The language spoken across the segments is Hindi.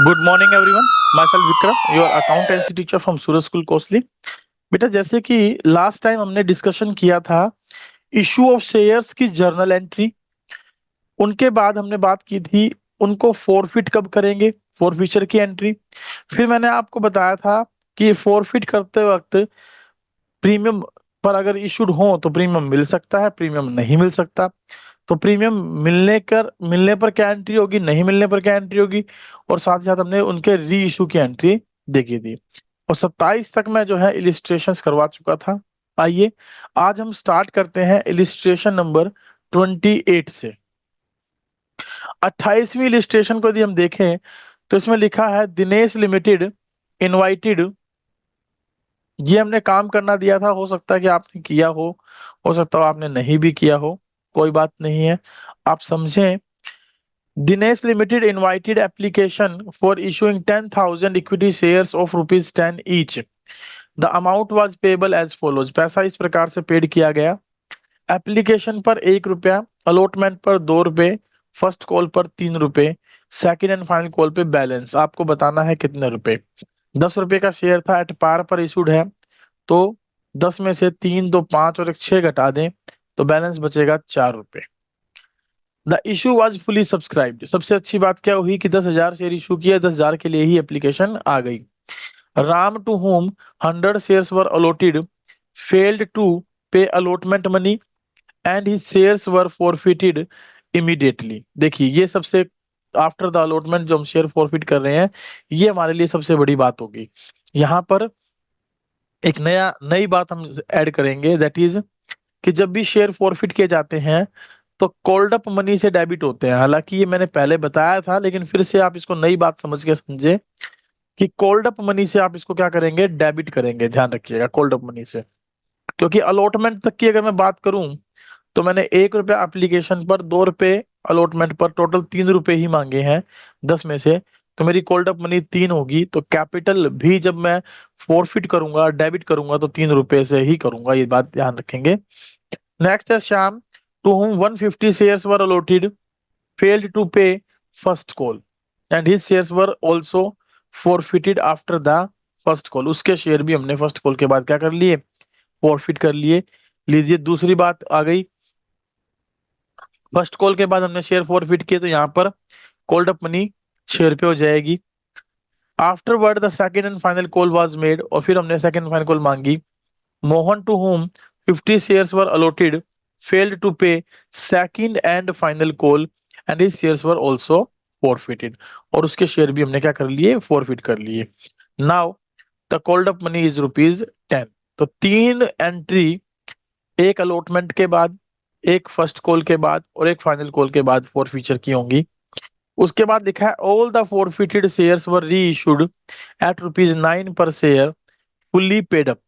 Good morning everyone, my self Vikram, your accountancy teacher from Suraj school Kosli. बेटा, जैसे कि लास्ट टाइम हमने डिस्कशन किया था इशू ऑफ शेयर्स की जर्नल एंट्री, उनके बाद हमने बात की थी उनको फोरफिट कब करेंगे, फोरफिचर की एंट्री। फिर मैंने आपको बताया था कि फोरफिट करते वक्त प्रीमियम पर अगर इशूड हो तो प्रीमियम मिल सकता है, प्रीमियम नहीं मिल सकता। तो प्रीमियम मिलने पर क्या एंट्री होगी, नहीं मिलने पर क्या एंट्री होगी, और साथ ही साथ हमने उनके री इशू की एंट्री देखी थी। और 27 तक मैं जो है इलिस्ट्रेशंस करवा चुका था। आइए आज हम स्टार्ट करते हैं इलिस्ट्रेशन नंबर 28 से। 28वीं इलिस्ट्रेशन को यदि हम देखें तो इसमें लिखा है दिनेश लिमिटेड इनवाइटेड। ये हमने काम करना दिया था, हो सकता है कि आपने किया हो सकता है आपने नहीं भी किया हो, कोई बात नहीं है, आप समझें। Dinesh Limited invited application for issuing 10,000 equity shares of rupees 10 each. The amount was payable as follows. पैसा इस प्रकार से पेड किया गया। एप्लीकेशन पर 1 रुपया, अलॉटमेंट पर 2 रुपए, फर्स्ट कॉल पर 3 रुपए, सेकंड एंड फाइनल कॉल पे बैलेंस आपको बताना है कितने रुपए। 10 रुपए का शेयर था, एट पार पर इशूड है, तो 10 में से 3 2 5 और एक 6 घटा दें तो बैलेंस बचेगा 4 रुपए। The issue was fully subscribed. सबसे अच्छी बात क्या हुई कि 10,000 शेयर इशू किया, 10,000 के लिए ही एप्लीकेशन आ गई। Ram to whom 100 shares were allotted failed to pay allotment money and his shares were forfeited immediately. देखिए ये सबसे आफ्टर द अलॉटमेंट जो हम शेयर फॉरफिट कर रहे हैं, ये हमारे लिए सबसे बड़ी बात होगी। यहाँ पर एक नई बात हम ऐड करेंगे, दैट इज कि जब भी शेयर फॉरफिट किए जाते हैं तो कॉल्ड अप मनी से डेबिट होते हैं। हालांकि ये मैंने पहले बताया था, लेकिन फिर से आप इसको नई बात समझ के समझे कि कॉल्ड अप मनी से आप इसको क्या करेंगे, डेबिट करेंगे। ध्यान रखिएगा कॉल्ड अप मनी से, क्योंकि अलॉटमेंट तक की अगर मैं बात करूं तो मैंने 1 रुपया एप्लीकेशन पर, 2 रुपए अलॉटमेंट पर, टोटल 3 रुपए ही मांगे हैं 10 में से। तो मेरी कॉल्ड अप मनी 3 होगी, तो कैपिटल भी जब मैं फॉरफिट करूंगा, डेबिट करूंगा, तो 3 रुपए से ही करूंगा, ये बात ध्यान रखेंगे। नेक्स्ट है Shyam, to whom 150 shares were allotted, failed to pay first call and his shares were also forfeited after the first call। उसके शेयर भी हमने फर्स्ट कॉल के बाद क्या कर लिए, फॉरफिट कर लिए। लीजिए दूसरी बात आ गई, फर्स्ट कॉल के बाद हमने शेयर फॉरफिट किए तो यहाँ पर कॉल्ड अप मनी 6 रुपये हो जाएगी। Afterward the second and final call was made, और फिर हमने सेकंड फाइनल कॉल मांगी। Mohan to whom 50 shares were allotted failed to pay second and final call and his shares were also forfeited। और उसके शेयर भी हमने क्या कर लिए, फॉरफिट कर लिए। Now the called up money is rupees 10। तो 3 एंट्री, एक अलॉटमेंट के बाद, एक फर्स्ट कॉल के बाद और एक फाइनल कॉल के बाद फॉरफीचर की होंगी। उसके बाद लिखा है ऑल द फॉरफिटेड शेयर्स वर री issued at rupees 9 per share, fully paid up,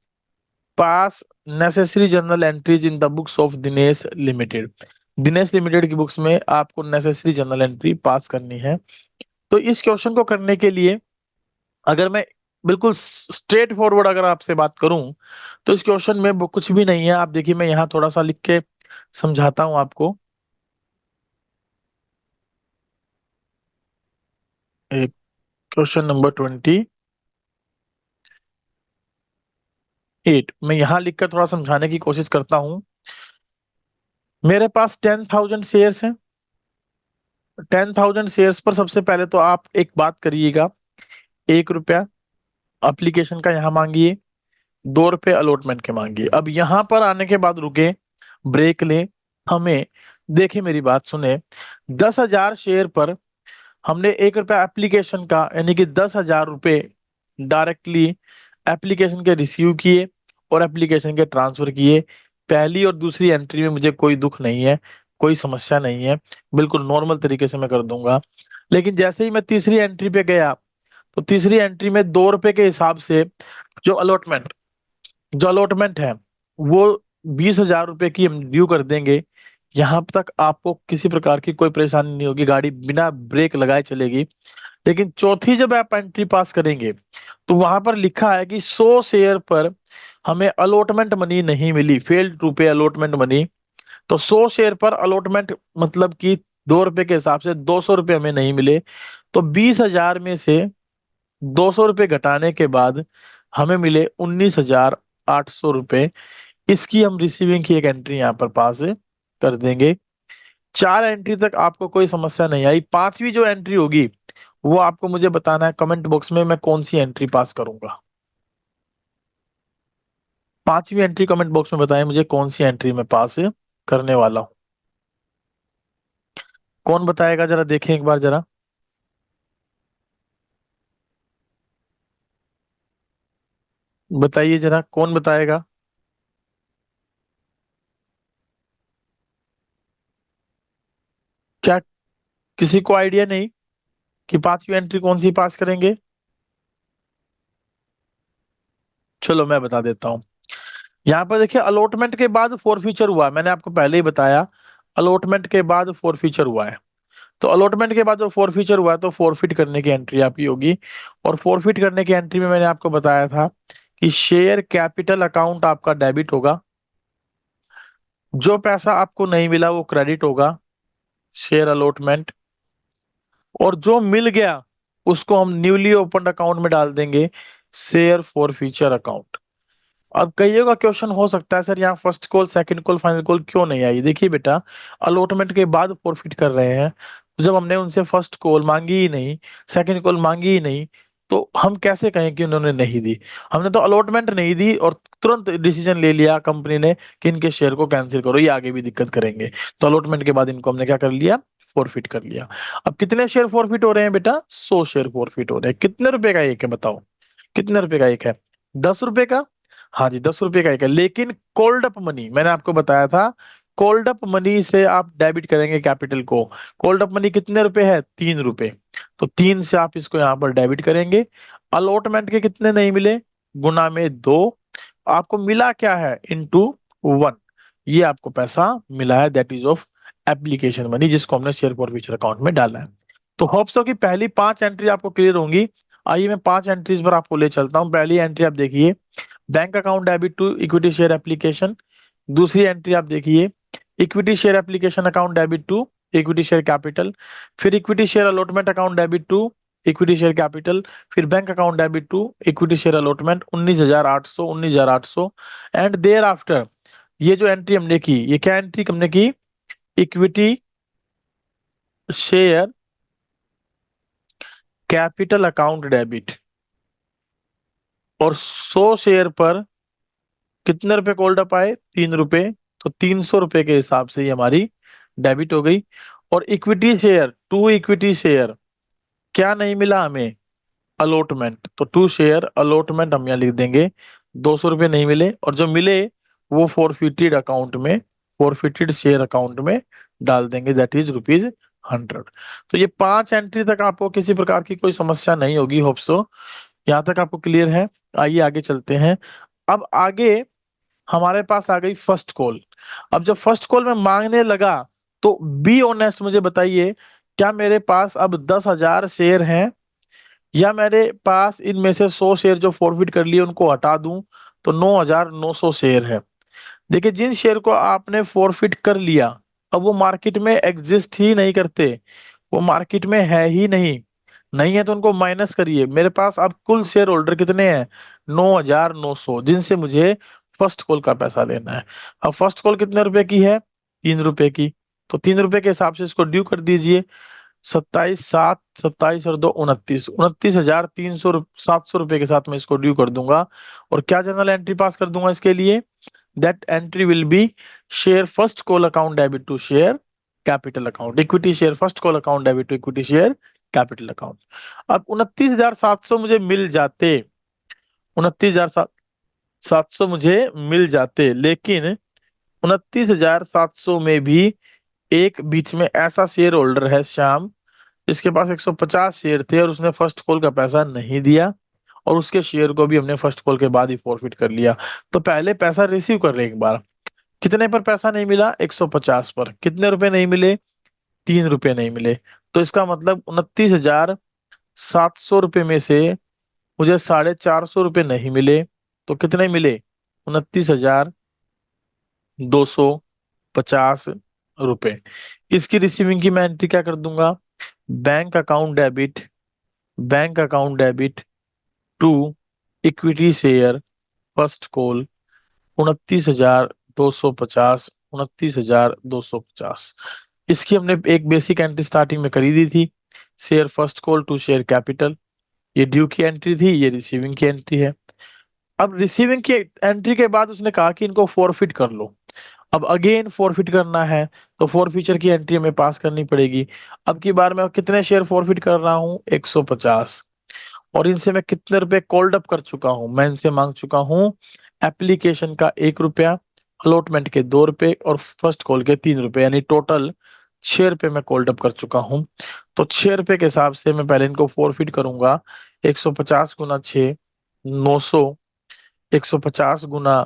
pass necessary journal entries in the books of Dinesh limited. Dinesh limited की बुक्स में आपको नेसेसरी जर्नल एंट्री पास करनी है। तो इस क्वेश्चन को करने के लिए अगर मैं बिल्कुल स्ट्रेट फॉरवर्ड अगर आपसे बात करूं तो इस क्वेश्चन में वो कुछ भी नहीं है। आप देखिए मैं यहाँ थोड़ा सा लिख के समझाता हूं आपको। क्वेश्चन नंबर 28 मैं यहाँ लिखकर थोड़ा समझाने की कोशिश करता हूँ। मेरे पास 10,000 शेयर्स हैं। 10,000 शेयर्स पर सबसे पहले तो आप एक बात करिएगा, 1 रुपया एप्लीकेशन का यहाँ मांगिए, 2 रुपए अलॉटमेंट के मांगिए। अब यहाँ पर आने के बाद रुके, ब्रेक लें, हमें देखिए मेरी बात सुने। 10,000 शेयर पर हमने 1 रुपया एप्लीकेशन का यानी कि 10,000 रुपए डायरेक्टली एप्लीकेशन के रिसीव किए और एप्लीकेशन के ट्रांसफर किए। पहली और दूसरी एंट्री में मुझे कोई दुख नहीं है, कोई समस्या नहीं है, बिल्कुल नॉर्मल तरीके से मैं कर दूंगा। लेकिन जैसे ही मैं तीसरी एंट्री पे गया तो तीसरी एंट्री में 2 रुपए के हिसाब से जो अलॉटमेंट जो अलॉटमेंट है वो 20,000 रुपए की हम ड्यू कर देंगे। यहाँ तक आपको किसी प्रकार की कोई परेशानी नहीं होगी, गाड़ी बिना ब्रेक लगाए चलेगी। लेकिन चौथी जब आप एंट्री पास करेंगे तो वहां पर लिखा है कि 100 शेयर पर हमें अलॉटमेंट मनी नहीं मिली, failed to pay allotment money. तो 100 शेयर पर अलॉटमेंट मतलब कि ₹2 के हिसाब से 200 रुपये हमें नहीं मिले, तो 20,000 में से 200 रुपये घटाने के बाद हमें मिले 19,800 रुपये। इसकी हम रिसीविंग की एक एंट्री यहाँ पर पास कर देंगे। 4 एंट्री तक आपको कोई समस्या नहीं आई। पांचवी जो एंट्री होगी वो आपको मुझे बताना है कमेंट बॉक्स में, मैं कौन सी एंट्री पास करूंगा। पांचवी एंट्री कमेंट बॉक्स में बताएं मुझे कौन सी एंट्री मैं पास करने वाला हूं। कौन बताएगा जरा देखें एक बार जरा। बताइए जरा कौन बताएगा। क्या किसी को आइडिया नहीं कि पांचवी एंट्री कौन सी पास करेंगे? चलो मैं बता देता हूँ। यहाँ पर देखिए अलॉटमेंट के बाद फोर फीचर हुआ, मैंने आपको पहले ही बताया। अलॉटमेंट के बाद फोर फीचर हुआ है, तो अलॉटमेंट के बाद जो फोर फीचर हुआ है तो फोरफिट करने की एंट्री आपकी होगी। और फोरफिट करने की एंट्री में मैंने आपको बताया था कि शेयर कैपिटल अकाउंट आपका डेबिट होगा, जो पैसा आपको नहीं मिला वो क्रेडिट होगा, शेयर अलॉटमेंट। और जो मिल गया उसको हम न्यूली ओपन अकाउंट में डाल देंगे, शेयर फॉर फ्यूचर अकाउंट। अब कईयों का क्वेश्चन हो सकता है सर यहाँ first call second call final call क्यों नहीं आई। देखिए बेटा, अलॉटमेंट के बाद फॉरफिट कर रहे हैं, तो जब हमने उनसे फर्स्ट कॉल मांगी ही नहीं, सेकंड कॉल मांगी ही नहीं, तो हम कैसे कहें कि उन्होंने नहीं दी। हमने तो अलॉटमेंट नहीं दी और तुरंत डिसीजन ले लिया कंपनी ने कि इनके शेयर को कैंसिल करो, ये आगे भी दिक्कत करेंगे। तो अलॉटमेंट के बाद इनको हमने क्या कर लिया, फॉरफिट कर लिया। अब कितने शेयर फॉरफिट हो रहे हैं बेटा? 100 शेयर फॉरफिट हो रहे हैं। कितने रुपए का एक है बताओ, कितने रुपए का एक है? 10 रुपए का। हाँ जी 10 रुपए का एक है, लेकिन कोल्ड अप मनी मैंने आपको बताया था, कोल्ड अप मनी से आप डेबिट करेंगे कैपिटल को। कोल्ड अप मनी कितने रुपए है? 3 रुपए। तो 3 से आप इसको यहाँ पर डेबिट करेंगे। अलॉटमेंट के कितने नहीं मिले? गुना में 2। आपको मिला क्या है? इंटू 1। ये आपको पैसा मिला है, that is of application money, जिसको हमने शेयर फॉर फ्यूचर अकाउंट में डाला है। तो होप्स हो कि पहली 5 एंट्री आपको क्लियर होंगी। आइए मैं 5 एंट्रीज पर आपको ले चलता हूँ। पहली एंट्री आप देखिए, bank account debit to equity share application. दूसरी एंट्री आप देखिए, equity share application account debit to equity share capital. फिर equity share allotment account debit to equity share capital. फिर bank account debit to equity share allotment 19,800 19,800। And thereafter ये जो एंट्री हमने की, ये क्या एंट्री हमने की? Equity share capital account debit. और 100 शेयर पर कितने रुपए कोल्ड अप आए? 3 रुपए। तो 300 रुपए के हिसाब से ये हमारी डेबिट हो गई। और equity share, to equity share, क्या नहीं मिला हमें? अलॉटमेंट। तो 2 शेयर अलॉटमेंट हम यहाँ लिख देंगे, 200 रुपये नहीं मिले, और जो मिले वो फोरफिटेड अकाउंट में, फोरफिटेड शेयर अकाउंट में डाल देंगे, दैट इज ₹100। तो ये 5 एंट्री तक आपको किसी प्रकार की कोई समस्या नहीं होगी, होप सो। यहाँ तक आपको क्लियर है। आइए आगे चलते हैं। अब आगे हमारे पास आ गई फर्स्ट कॉल। अब जब फर्स्ट कॉल में मांगने लगा, तो बी ऑनेस्ट, मुझे बताइए क्या मेरे पास अब 10,000 शेयर हैं, या मेरे पास इनमें से 100 शेयर जो फॉरफिट कर लिए उनको हटा दूं तो 9,900 शेयर है। देखिए जिन शेयर को आपने फॉरफिट कर लिया, अब वो मार्केट में एग्जिस्ट ही नहीं करते, वो मार्केट में है ही नहीं। नहीं है तो उनको माइनस करिए। मेरे पास अब कुल शेयर होल्डर कितने हैं? 9,900, जिनसे मुझे फर्स्ट कॉल का पैसा लेना है। अब फर्स्ट कॉल कितने रुपए की है? 3 रुपए की। तो 3 रुपए के हिसाब से इसको ड्यू कर दीजिए। 27 7 27 और 2 29, 29,300 700 रुपए के साथ मैं इसको ड्यू कर दूंगा। और क्या जनरल एंट्री पास कर दूंगा इसके लिए? That entry will be share first call account debit to share capital account, equity share first call account debit to equity share capital account. अब 29,700 मुझे मिल जाते, 29,700 मुझे मिल जाते, लेकिन 29,700 में भी एक बीच में ऐसा शेयर होल्डर है श्याम, जिसके पास 150 शेयर थे और उसने फर्स्ट कॉल का पैसा नहीं दिया, और उसके शेयर को भी हमने फर्स्ट कॉल के बाद ही फॉरफिट कर लिया। तो पहले पैसा रिसीव कर ले एक बार। कितने पर पैसा नहीं मिला? 150 पर। कितने रुपए नहीं मिले? 3 रुपए नहीं मिले। तो इसका मतलब 29,700 रुपये में से मुझे 450 रुपये नहीं मिले, तो कितने मिले? 29,250 रुपए। इसकी रिसीविंग की मैं एंट्री क्या कर दूंगा, bank account debit, bank account debit to equity share first call 29,250, 29,250। इसकी हमने एक बेसिक एंट्री स्टार्टिंग में करी दी थी, share first call to share capital. ये ड्यू की एंट्री थी, ये रिसीविंग की एंट्री है। अब रिसीविंग की एंट्री के बाद उसने कहा कि इनको फॉरफिट कर लो। अब अगेन फॉरफिट करना है तो फॉरफीचर की एंट्री हमें पास करनी पड़ेगी। अब की बार मैं कितने शेयर फॉरफिट कर रहा हूँ, 150। और इनसे मैं कितने रुपए कॉल्ड अप कर चुका हूँ, मैं इनसे मांग चुका हूँ एप्लीकेशन का 1 रुपया, अलॉटमेंट के 2 रुपए और फर्स्ट कॉल के 3 रुपए, यानी टोटल 6 रुपए मैं कॉल्ड अप कर चुका हूँ। तो 6 रुपए के हिसाब से मैं पहले इनको फॉरफिट करूंगा। 150 गुना 6, 900। 150 गुना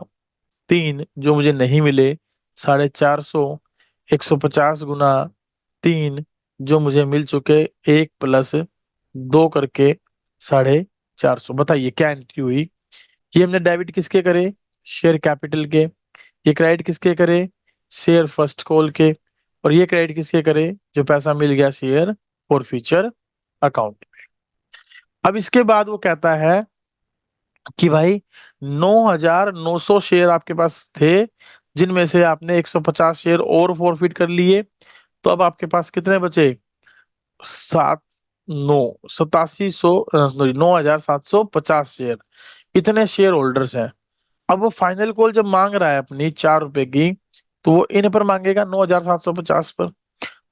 3 जो मुझे नहीं मिले, 450। 150 गुना 3 जो मुझे मिल चुके, 1 + 2 करके 450। बताइए क्या एंट्री हुई। ये हमने डेबिट किसके करे, शेयर कैपिटल के। ये क्रेडिट किसके करे, शेयर फर्स्ट कॉल के। और ये क्रेडिट किसके करे, जो पैसा मिल गया शेयर फॉर फ्यूचर अकाउंट। अब इसके बाद वो कहता है कि भाई 9,900 शेयर आपके पास थे, जिनमें से आपने 150 शेयर और फॉरफिट कर लिए। तो अब आपके पास कितने बचे, 9,750 शेयर। इतने शेयर होल्डर्स हैं। अब वो फाइनल कॉल जब मांग रहा है अपनी 4 रुपए की, तो वो इन पर मांगेगा 9,750 पर।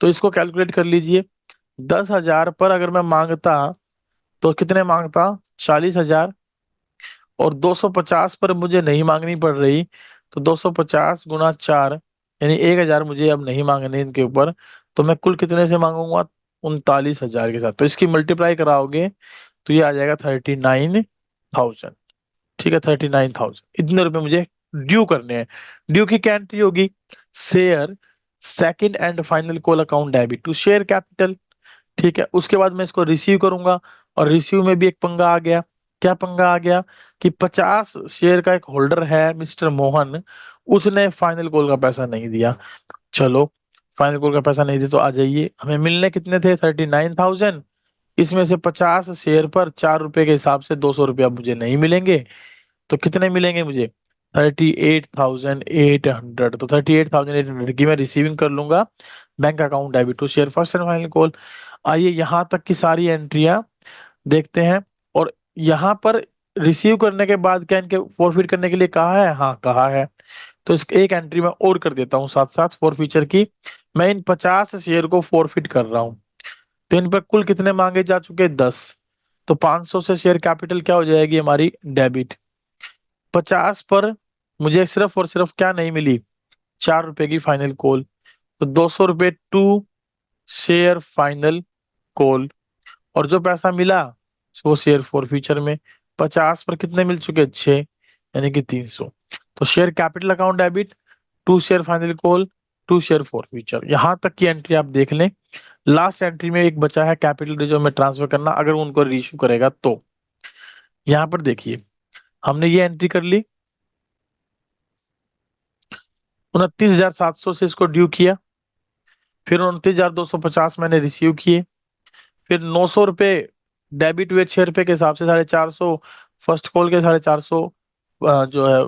तो इसको कैलकुलेट कर लीजिए। 10,000 पर अगर मैं मांगता तो कितने मांगता, 40,000। और 250 पर मुझे नहीं मांगनी पड़ रही, तो 250 गुना 4, यानी 1,000 मुझे अब नहीं मांगने इनके ऊपर। तो मैं कुल कितने से मांगूंगा, 39,000 के साथ। तो इसकी मल्टीप्लाई कराओगे तो ये आ जाएगा 39,000। ठीक है, 39,000 इतने रुपए मुझे ड्यू करने हैं। ड्यू की क्या एंट्री होगी, share second and final call account debit to share capital. ठीक है, उसके बाद मैं इसको रिसीव करूंगा। और रिसीव में भी एक पंगा आ गया। क्या पंगा आ गया कि 50 शेयर का एक होल्डर है मिस्टर मोहन, उसने फाइनल कॉल का पैसा नहीं दिया। चलो, फाइनल कॉल का पैसा नहीं दिया तो आ जाइए, हमें मिलने कितने थे, 39,000। इसमें से 50 शेयर पर 4 रुपए के हिसाब से 200 रुपया मुझे नहीं मिलेंगे। तो कितने मिलेंगे मुझे, 38,800। तो 38,800 की मैं रिसीविंग कर लूंगा, bank account debit to share first and final call. आइए यहाँ तक की सारी एंट्रियां देखते हैं। और यहाँ पर रिसीव करने के बाद क्या इनके फॉरफिट करने के लिए कहा है, हाँ कहा है। तो इस एक एंट्री मैं और कर देता हूँ साथ साथ फॉर फ्यूचर की। मैं इन 50 शेयर को फॉरफिट कर रहा हूँ। तो इन पर कुल कितने मांगे जा चुके, 10। तो 500 से शेयर कैपिटल क्या हो जाएगी हमारी, डेबिट। 50 पर मुझे सिर्फ और सिर्फ क्या नहीं मिली, 4 रुपए की फाइनल कॉल। तो 200 रुपए टू शेयर फाइनल कॉल। और जो पैसा मिला वो शेयर फॉर फ्यूचर में। 50 पर कितने मिल चुके, 6, यानी कि 300। तो share capital account debit to share final call to share forfeiture. यहां तक की एंट्री आप देख लें। लास्ट एंट्री में एक बचा है कैपिटल रिजर्व में ट्रांसफर करना, अगर वो उनको रीइश्यू करेगा तो। यहाँ पर देखिए, हमने ये एंट्री कर ली, 29,700 से इसको ड्यू किया। फिर 29,250 मैंने रिसीव किए। फिर 900 रुपए डेबिट हुए 6 रुपए के हिसाब से, 450 फर्स्ट कॉल के, 450 जो है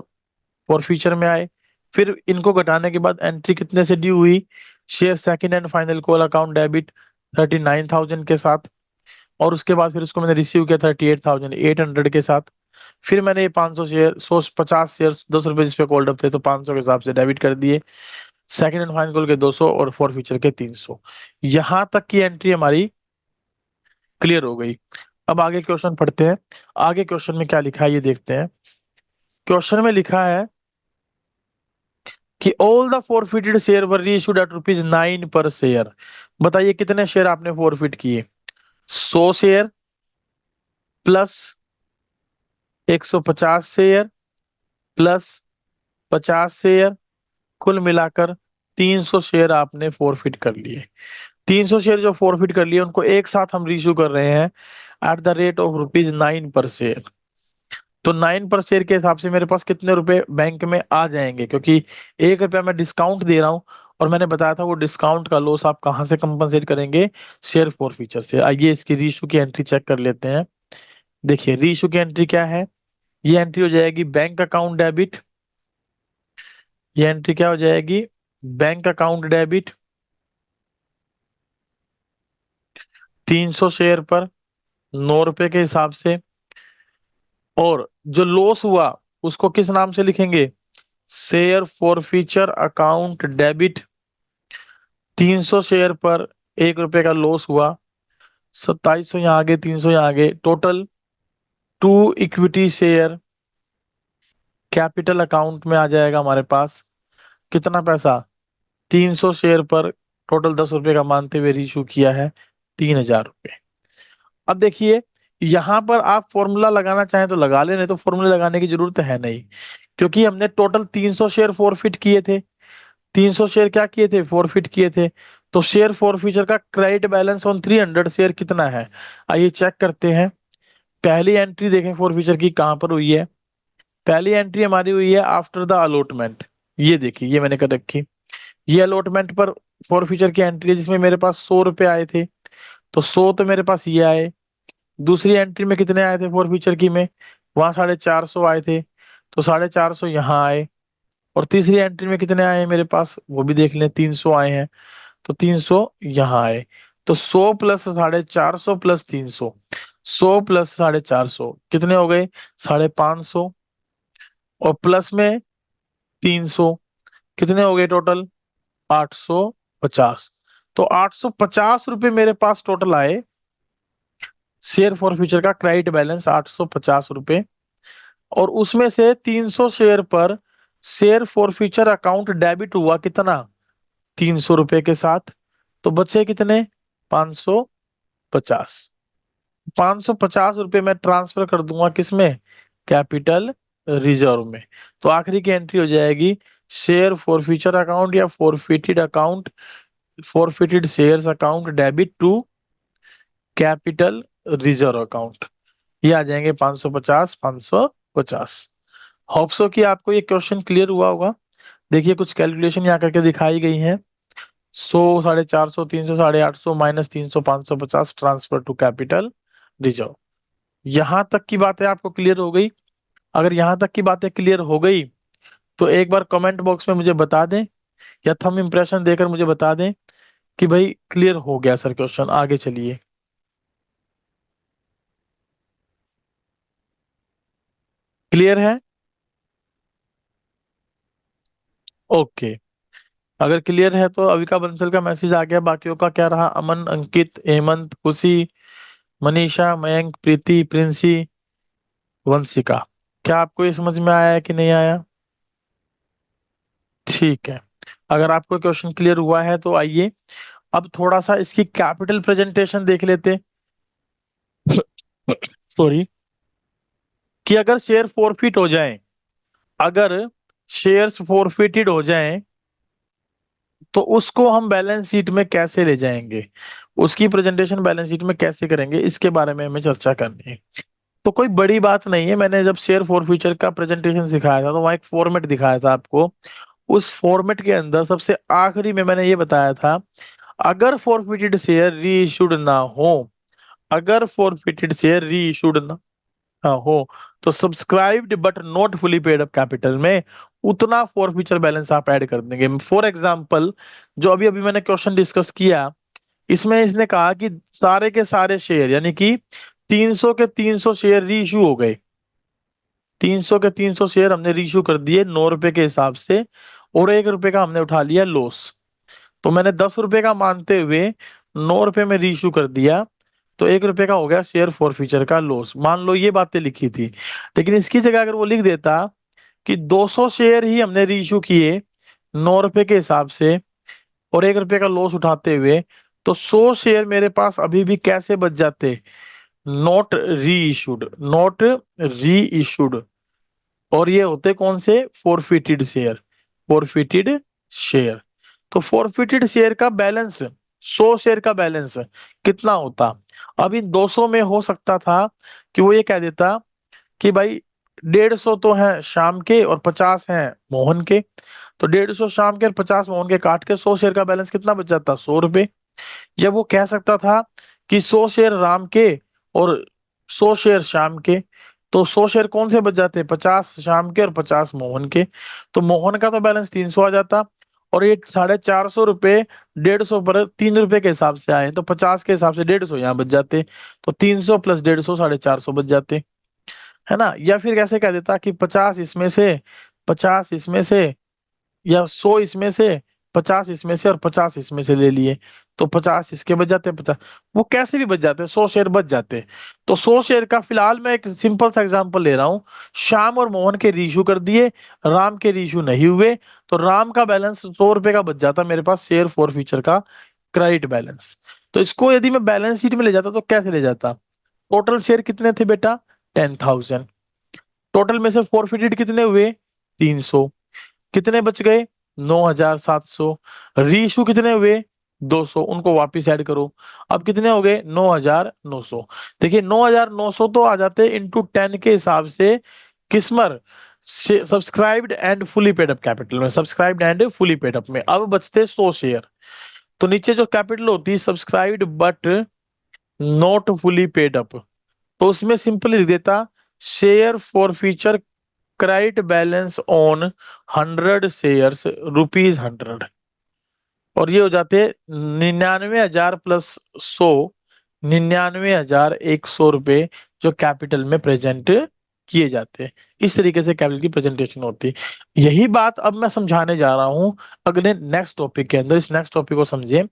फॉर फ्यूचर में आए। फिर इनको घटाने के बाद एंट्री कितने से ड्यू हुई, share second and final call account debit 39,000 के साथ। और उसके बाद फिर उसको मैंने रिसीव किया 38,800 के साथ। फिर मैंने ये 500 शेयर, 150 शेयर, 10 रुपए जिस पे कॉल्ड अप थे, तो 500 के हिसाब से डेबिट कर दिए। सेकंड एंड फाइनल कॉल के 200 और फॉर फ्यूचर के 300। यहां तक की एंट्री हमारी क्लियर हो गई। अब आगे क्वेश्चन पढ़ते हैं। आगे क्वेश्चन में क्या लिखा है ये देखते हैं। क्वेश्चन में लिखा है कि all the forfeited share were reissued at ₹9 per share. बताइए कितने शेयर आपने फॉरफिट किए, 100 share plus 150 share plus 50 share, कुल मिलाकर 300 शेयर आपने फॉरफिट कर लिए। 300 शेयर जो फॉरफिट कर लिए उनको एक साथ हम रीइश्यू कर रहे हैं at the rate of ₹9 per share. तो 9 पर शेयर के हिसाब से मेरे पास कितने रुपए बैंक में आ जाएंगे, क्योंकि 1 रुपया मैं डिस्काउंट दे रहा हूँ और मैंने बताया था वो डिस्काउंट का लॉस आप कहाँ से कंपनसेट करेंगे, शेयर फॉरफीचर से। आइए इसकी रीइशू की एंट्री चेक कर लेते हैं। देखिए रीइशू की एंट्री क्या है, ये एंट्री हो जाएगी बैंक अकाउंट डेबिट, ये एंट्री क्या हो जाएगी, बैंक अकाउंट डेबिट 300 शेयर पर 9 रुपए के हिसाब से। और जो लॉस हुआ उसको किस नाम से लिखेंगे, share forfeiture account debit 300 share पर 1 रुपए का लॉस हुआ, 2700 यहाँ आगे 300 यहाँ आगे, total two equity share capital account में आ जाएगा हमारे पास कितना पैसा, 300 शेयर पर टोटल 10 रुपए का मानते हुए रीइशू किया है 3000 रुपए। अब देखिए यहां पर आप फॉर्मूला लगाना चाहें तो लगा ले, नहीं तो फॉर्मूला लगाने की जरूरत है नहीं, क्योंकि हमने टोटल 300 शेयर फॉरफिट किए थे, 300 शेयर क्या किए थे, फॉरफिट किए थे। तो शेयर फॉरफीचर का क्रेडिट बैलेंस ऑन 300 शेयर कितना है, आइए चेक करते हैं। पहली एंट्री देखें फॉरफीचर की कहां पर हुई है, पहली एंट्री हमारी हुई है आफ्टर द अलॉटमेंट। ये देखिए ये मैंने कर रखी, ये अलॉटमेंट पर फॉरफीचर की एंट्री है जिसमें मेरे पास 100 रुपए आए थे, तो 100 तो मेरे पास ये आए। दूसरी एंट्री में कितने आए थे फॉरफीचर की में, वहां 450 आए थे, तो 450 यहाँ आए। और तीसरी एंट्री में कितने आए हैं मेरे पास, वो भी देख लें, 300 आए हैं, तो 300 यहाँ आए। तो 100 प्लस 450 प्लस 300, 100 प्लस 450 कितने हो गए, 550, और प्लस में 300 कितने हो गए टोटल, 850। तो 850 रुपए मेरे पास टोटल आए, शेयर फॉरफीचर का क्रेडिट बैलेंस 850 रुपए। और उसमें से 300 शेयर पर शेयर फॉरफीचर अकाउंट डेबिट हुआ कितना, 300 रुपए के साथ, तो बचे कितने, 550। 550 रुपए मैं ट्रांसफर कर दूंगा किसमें, कैपिटल रिजर्व में। तो आखिरी की एंट्री हो जाएगी शेयर फॉरफीचर अकाउंट या forfeited account, forfeited shares account debit to capital reserve account. ये आ जाएंगे 550 550। होप्सो कि आपको ये क्वेश्चन क्लियर हुआ होगा। देखिए कुछ कैलकुलेशन यहाँ करके दिखाई गई है, 100 450 300 850 minus 300 550 transfer to capital reserve. यहां तक की बातें आपको क्लियर हो गई, अगर यहां तक की बातें क्लियर हो गई तो एक बार कमेंट बॉक्स में मुझे बता दें या थंब इंप्रेशन देकर मुझे बता दें कि भाई क्लियर हो गया सर क्वेश्चन, आगे चलिए। क्लियर है, ओके। अगर क्लियर है तो अविका बंसल का मैसेज आ गया, बाकियों का क्या रहा, अमन अंकित हेमंत खुशी मनीषा मयंक प्रीति प्रिंसी वंशिका, क्या आपको ये समझ में आया है कि नहीं आया, ठीक है। अगर आपको क्वेश्चन क्लियर हुआ है तो आइए अब थोड़ा सा इसकी कैपिटल प्रेजेंटेशन देख लेते। सॉरी, कि अगर शेयर फॉरफिट हो जाएं, अगर शेयर्स फॉरफिटेड हो जाएं तो उसको हम बैलेंस शीट में कैसे ले जाएंगे, उसकी प्रेजेंटेशन बैलेंस शीट में कैसे करेंगे, इसके बारे में हमें चर्चा करनी है। तो कोई बड़ी बात नहीं है, मैंने जब शेयर फॉरफीचर का प्रेजेंटेशन सिखाया था तो वहां एक फॉर्मेट दिखाया था आपको, उस फॉर्मेट के अंदर सबसे आखिरी में मैंने ये बताया था, अगर फॉरफिटेड शेयर री इशूड ना हो, अगर फॉरफिटेड शेयर री इशूड ना हो, तो subscribed but not fully paid up capital में उतना फॉरफीचर बैलेंस आप ऐड कर देंगे। फॉर एग्जांपल जो अभी अभी मैंने क्वेश्चन डिस्कस किया, इसमें इसने कहा कि सारे के सारे शेयर यानी कि 300 के 300 शेयर री इशू हो गए, 300 के 300 शेयर हमने रीइश्यू कर दिए 9 रुपए के हिसाब से, और 1 रुपए का हमने उठा लिया लॉस। तो मैंने 10 रुपए का मानते हुए 9 रुपए में रीइश्यू कर दिया, तो 1 रुपए का हो गया शेयर फॉरफीचर का लॉस। मान लो ये बातें लिखी थी, लेकिन इसकी जगह अगर वो लिख देता कि 200 शेयर ही हमने रीइश्यू किए 9 रुपए के हिसाब से और 1 रुपए का लॉस उठाते हुए, तो 100 शेयर मेरे पास अभी भी कैसे बच जाते, नॉट री इशूड, नॉट री इशूड। और ये होते कौन से, फोरफिटेड शेयर, फोरफिटेड शेयर। तो फोरफिटेड शेयर का बैलेंस 100 शेयर का बैलेंस कितना होता, अब इन 200 में हो सकता था कि वो ये कह देता कि भाई 150 तो है श्याम के और 50 हैं मोहन के, तो 150 शाम के और 50 मोहन के काट के 100 शेयर का बैलेंस कितना बच जाता? 100 रुपए। जब वो कह सकता था कि 100 शेयर राम के और 100 शेयर शाम के, तो 100 शेयर कौन से बच जाते? 50 शाम के और 50 मोहन के। तो मोहन का तो बैलेंस 300 आ जाता, और ये 450 रुपए 150 पर 3 रुपए के हिसाब से आए, तो 50 के हिसाब से 150 यहाँ बच जाते। तो 300 प्लस 150 450 बच जाते, है ना। या फिर कैसे कह देता कि 50 इसमें से, 50 इसमें से, या 100 इसमें से, 50 इसमें से और 50 इसमें से ले लिए, तो 50 इसके बच जाते हैं, 50 वो कैसे भी बच जाते हैं, 100 शेयर बच जाते हैं। तो 100 शेयर का फिलहाल मैं एक सिंपल सा एग्जांपल ले रहा हूं। श्याम और मोहन के रीइश्यू कर दिए, राम के रीइश्यू नहीं हुए, तो राम का बैलेंस 100 रुपए का बच जाता मेरे पास, शेयर फॉर फ्यूचर का क्रेडिट बैलेंस। तो इसको यदि मैं बैलेंस शीट में ले जाता तो कैसे ले जाता? टोटल शेयर कितने थे बेटा? 10,000। टोटल में से फॉरफिटेड कितने हुए? 300। कितने बच गए? 9,700। रीइश्यू कितने हुए? 200। उनको वापस ऐड करो, अब कितने हो गए? 9,900। देखिए 9,900 तो आ जाते इंटू 10 के हिसाब से किस्मर subscribed and fully paid up capital में, subscribed and fully paid up में। अब बचते 100 शेयर, तो नीचे जो कैपिटल होती है subscribed but not fully paid up, तो उसमें सिंपली लिख देता share for future credit balance on 100 shares ₹100। और ये हो जाते 99,000 प्लस 100, 99,100 रुपए जो कैपिटल में प्रेजेंट किए जाते हैं। इस तरीके से कैपिटल की प्रेजेंटेशन होती है। यही बात अब मैं समझाने जा रहा हूं अगले नेक्स्ट टॉपिक के अंदर। इस नेक्स्ट टॉपिक को समझिए,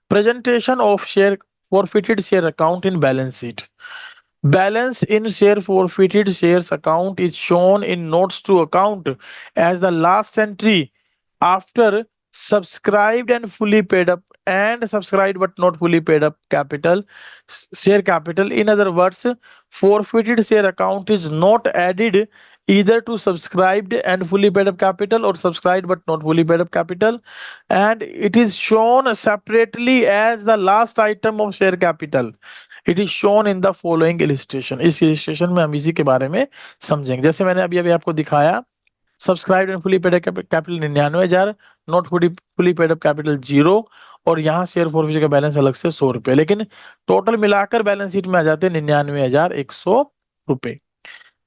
presentation of share forfeited share account in balance sheet. Balance in share forfeited shares account is shown in notes to account as the last entry after subscribed and fully paid up and subscribed but not fully paid up capital, share capital. In other words, forfeited share account is not added either to subscribed and fully paid up capital or subscribed but not fully paid up capital, and it is shown separately as the last item of share capital. It is shown in the following illustration. इस इलिस्ट्रेशन में हम इसी के बारे में समझेंगे। जैसे मैंने अभी अभी आपको दिखाया, subscribe and fully paid capital 99,000, not fully paid up capital 0, और यहाँ शेयर फॉर का बैलेंस अलग से 100 रुपए, लेकिन टोटल मिलाकर बैलेंस शीट में आ जाते हैं 99,100 रुपए।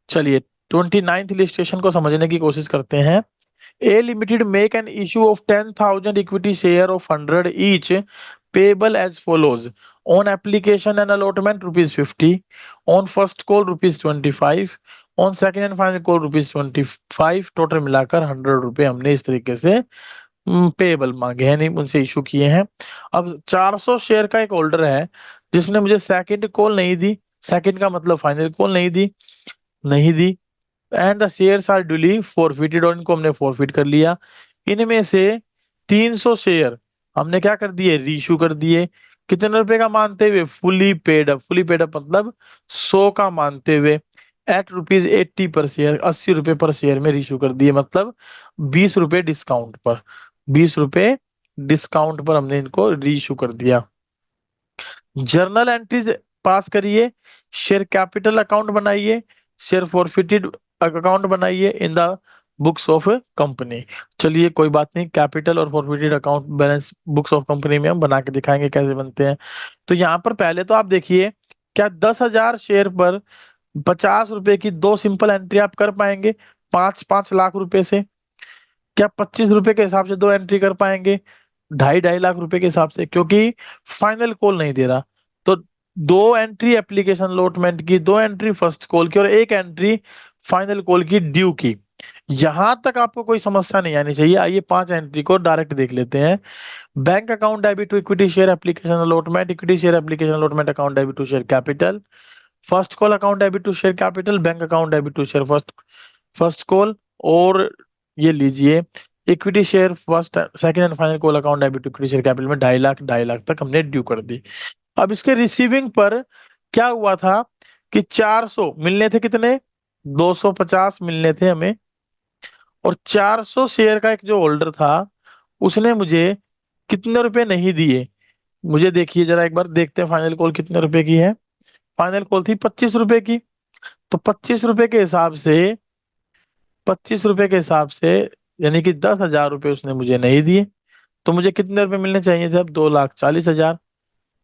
चलिए 29th इलिस्ट्रेशन को समझने की कोशिश करते हैं। A Limited make an issue of 10,000 equity share of 100 each, payable as follows: on application and allotment ₹50, on first call ₹25, on second and final call ₹25, total मिलाकर 100 रुपए हमने इस तरीके से पेबल मांगे हैं, नहीं उनसे इशू किए हैं। अब 400 शेयर का एक होल्डर है जिसने मुझे सेकंड कॉल नहीं दी, सेकंड का मतलब फाइनल कॉल नहीं दी, and the shares are duly forfeited, और इनको हमने फॉरफिट कर लिया। इनमें से 300 शेयर हमने क्या कर दिए? रीइश्यू कर दिए। कितने रुपए का मानते हुए? Fully paid up. Fully paid up मतलब 100 का मानते हुए, एट ₹80 पर शेयर, 80 रुपए पर शेयर में रीइश्यू कर दिए, मतलब 20 रुपए डिस्काउंट पर, 20 रुपए डिस्काउंट पर हमने इनको रीइश्यू कर दिया। जर्नल एंट्रीज पास करिए, शेयर कैपिटल अकाउंट बनाइए, शेयर फॉरफिटेड अकाउंट बनाइए in the books of company. चलिए कोई बात नहीं, कैपिटल और forfeited account balance books of company में हम बना के दिखाएंगे कैसे बनते हैं। तो यहाँ पर पहले तो आप देखिए, क्या 10,000 शेयर पर 50 रुपए की दो सिंपल एंट्री आप कर पाएंगे 5-5 लाख रुपए से? क्या 25 रुपए के हिसाब से दो एंट्री कर पाएंगे 2.5 लाख रुपए के हिसाब से? क्योंकि फाइनल कॉल नहीं दे रहा, तो दो एंट्री एप्लीकेशन अलॉटमेंट की, दो एंट्री फर्स्ट कॉल की और एक एंट्री फाइनल कॉल की ड्यू की। यहां तक आपको कोई समस्या नहीं आनी चाहिए। आइए 5 एंट्री को डायरेक्ट देख लेते हैं। Bank account debit to equity share application allotment, equity share application allotment account debit to share capital, first call account debit to share capital, bank account debit to share first call, और ये लीजिए equity share first second and final call account debit to equity share capital में 2.5 लाख तक हमने ड्यू कर दी। अब इसके रिसीविंग पर क्या हुआ था कि 400 मिलने थे, कितने? 250 मिलने थे हमें, और 400 शेयर का एक जो होल्डर था उसने मुझे कितने रुपए नहीं दिए? मुझे देखिए जरा एक बार देखते हैं फाइनल कॉल कितने रुपए की है। फाइनल कॉल थी 25 रुपए की, तो 25 रुपए के हिसाब से 25 रुपए के हिसाब से यानी कि 10,000 रुपये उसने मुझे नहीं दिए, तो मुझे कितने रुपए मिलने चाहिए थे? अब 2,40,000।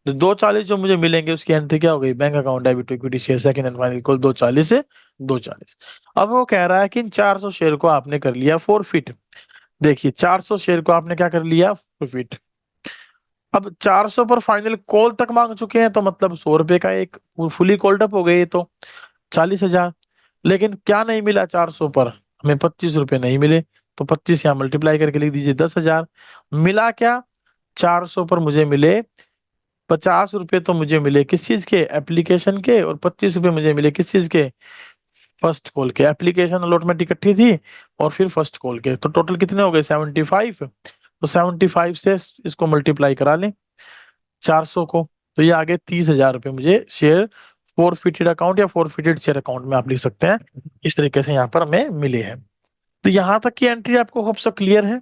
तो 240 जो मुझे मिलेंगे उसकी एंट्री क्या हो गई? Bank account debit to equity share second and final equal 240 से 240। अब वो कह रहा है कि इन 400 शेयर को आपने कर लिया फोरफिट। देखिए 400 शेयर को आपने क्या कर लिया? फोरफिट। अब 400 पर फाइनल कॉल तक मांग चुके हैं, तो मतलब 100 रुपए का एक फुली कॉल्ड अप हो गई, तो 40,000। लेकिन क्या नहीं मिला 400 पर? हमें 25 रुपए नहीं मिले। तो 25 यहाँ मल्टीप्लाई करके लिख दीजिए 10,000। मिला क्या? 400 पर मुझे मिले 50 रुपए, तो मुझे मिले किस चीज के? एप्लीकेशन के। और 25 रुपए मुझे मिले किस चीज के? फर्स्ट कॉल के। एप्लीकेशन अलॉटमेंट इकट्ठी थी और फिर फर्स्ट कॉल के, तो टोटल कितने हो गए? 75। तो 75 से इसको मल्टीप्लाई करा लें 400 को, तो ये आगे 30,000 रुपये मुझे शेयर फोरफिटेड अकाउंट या फोरफिटेड शेयर अकाउंट में आप लिख सकते हैं। इस तरीके से यहाँ पर हमें मिले हैं। तो यहाँ तक की एंट्री आपको होप सो क्लियर है।